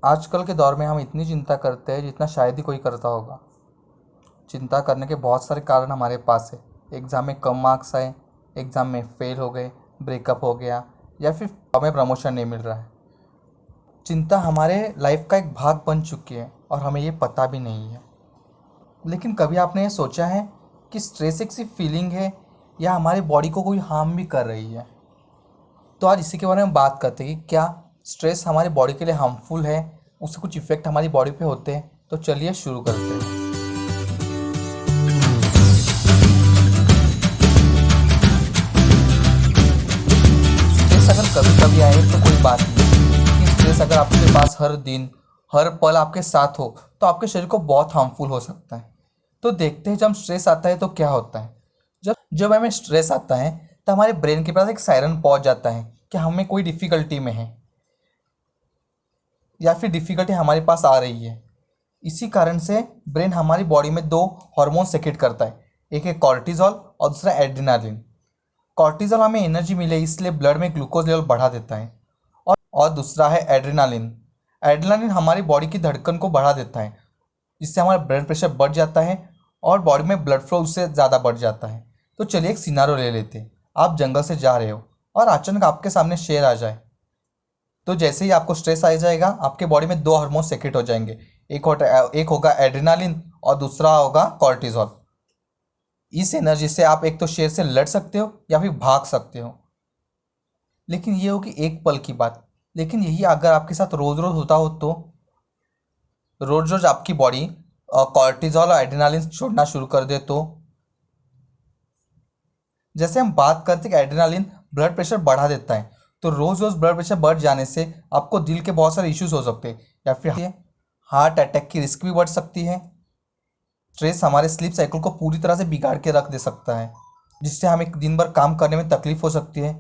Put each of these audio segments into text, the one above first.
आजकल के दौर में हम इतनी चिंता करते हैं जितना शायद ही कोई करता होगा। चिंता करने के बहुत सारे कारण हमारे पास है। एग्ज़ाम में कम मार्क्स आए, एग्ज़ाम में फेल हो गए, ब्रेकअप हो गया या फिर हमें प्रमोशन नहीं मिल रहा है। चिंता हमारे लाइफ का एक भाग बन चुकी है और हमें ये पता भी नहीं है। लेकिन कभी आपने ये सोचा है कि स्ट्रेस एक सिर्फ फीलिंग है या हमारी बॉडी को कोई हार्म भी कर रही है? तो आज इसी के बारे में बात करते हैं कि क्या स्ट्रेस हमारी बॉडी के लिए हार्मफुल है, उससे कुछ इफ़ेक्ट हमारी बॉडी पे होते हैं। तो चलिए शुरू करते हैं। स्ट्रेस अगर कभी कभी आए तो कोई बात नहीं, लेकिन स्ट्रेस अगर आपके पास हर दिन हर पल आपके साथ हो तो आपके शरीर को बहुत हार्मफुल हो सकता है। तो देखते हैं जब स्ट्रेस आता है तो क्या होता है। जब जब हमें स्ट्रेस आता है तो हमारे ब्रेन के पास एक सायरन पहुंच जाता है कि हमें कोई डिफ़िकल्टी में है या फिर डिफ़िकल्टी हमारे पास आ रही है। इसी कारण से ब्रेन हमारी बॉडी में दो हार्मोन सेक्रेट करता है, एक है कॉर्टिजोल और दूसरा एड्रेनालिन। कॉर्टिजोल हमें एनर्जी मिले इसलिए ब्लड में ग्लूकोज लेवल बढ़ा देता है, और दूसरा है एड्रेनालिन। एड्रेनालिन हमारी बॉडी की धड़कन को बढ़ा देता है, जिससे हमारा ब्लड प्रेशर बढ़ जाता है और बॉडी में ब्लड फ्लो उससे ज़्यादा बढ़ जाता है। तो चलिए एक सिनारियो ले लेते हैं। आप जंगल से जा रहे हो और अचानक आपके सामने शेर आ जाए। तो जैसे ही आपको स्ट्रेस आ जाएगा, आपके बॉडी में दो हार्मोन सेक्रेट हो जाएंगे, एक होगा एड्रेनालिन और दूसरा होगा कॉर्टिजोल। इस एनर्जी से आप एक तो शेर से लड़ सकते हो या फिर भाग सकते हो। लेकिन ये होगी एक पल की बात। लेकिन यही अगर आपके साथ रोज़ रोज़ होता हो तो रोज़ रोज़ आपकी बॉडी कॉर्टिजोल और एड्रेनालिन छोड़ना शुरू कर दे तो जैसे हम बात करते हैं कि एड्रेनालिन ब्लड प्रेशर बढ़ा देता है, तो रोज़ रोज़ ब्लड प्रेशर बढ़ जाने से आपको दिल के बहुत सारे इश्यूज हो सकते हैं या फिर हार्ट अटैक की रिस्क भी बढ़ सकती है। स्ट्रेस हमारे स्लीप साइकिल को पूरी तरह से बिगाड़ के रख दे सकता है, जिससे हमें दिन भर काम करने में तकलीफ हो सकती है।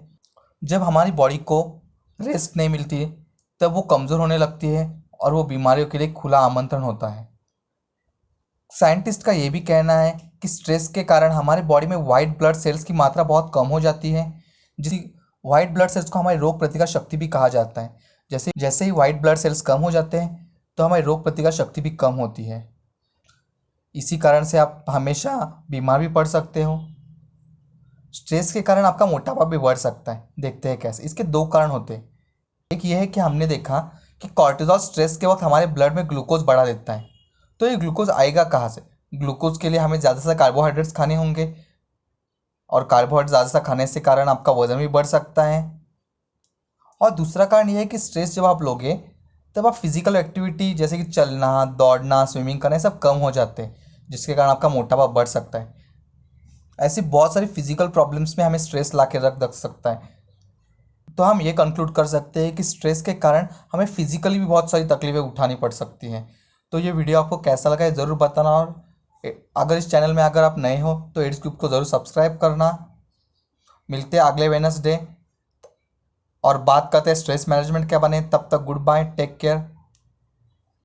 जब हमारी बॉडी को रेस्ट नहीं मिलती तब वो कमज़ोर होने लगती है और वो बीमारियों के लिए खुला आमंत्रण होता है। साइंटिस्ट का ये भी कहना है कि स्ट्रेस के कारण हमारे बॉडी में वाइट ब्लड सेल्स की मात्रा बहुत कम हो जाती है, जिस वाइट ब्लड सेल्स को हमारी रोग प्रतिकार शक्ति भी कहा जाता है। जैसे जैसे ही वाइट ब्लड सेल्स कम हो जाते हैं तो हमारी रोग प्रतिकार शक्ति भी कम होती है। इसी कारण से आप हमेशा बीमार भी पड़ सकते हो। स्ट्रेस के कारण आपका मोटापा भी बढ़ सकता है। देखते हैं कैसे। इसके दो कारण होते हैं। एक ये है कि हमने देखा कि कॉर्टिजोल स्ट्रेस के वक्त हमारे ब्लड में ग्लूकोज बढ़ा देता है। तो ये ग्लूकोज आएगा कहाँ से? ग्लूकोज के लिए हमें ज़्यादा से कार्बोहाइड्रेट्स खाने होंगे, और कार्बोहाइड्रेट ज़्यादा सा खाने से कारण आपका वजन भी बढ़ सकता है। और दूसरा कारण ये है कि स्ट्रेस जब आप लोगे तब आप फिजिकल एक्टिविटी जैसे कि चलना, दौड़ना, स्विमिंग करना, ये सब कम हो जाते हैं, जिसके कारण आपका मोटापा बढ़ सकता है। ऐसी बहुत सारी फिजिकल प्रॉब्लम्स में हमें स्ट्रेस ला के रख सकता है। तो हम ये कंक्लूड कर सकते हैं कि स्ट्रेस के कारण हमें फिजिकली भी बहुत सारी तकलीफें उठानी पड़ सकती हैं। तो ये वीडियो आपको कैसा लगा है ज़रूर बताना, और अगर इस चैनल में अगर आप नए हो तो एड्स ग्रुप को ज़रूर सब्सक्राइब करना। मिलते हैं अगले वेडनेसडे और बात करते हैं स्ट्रेस मैनेजमेंट क्या बने। तब तक गुड बाय, टेक केयर।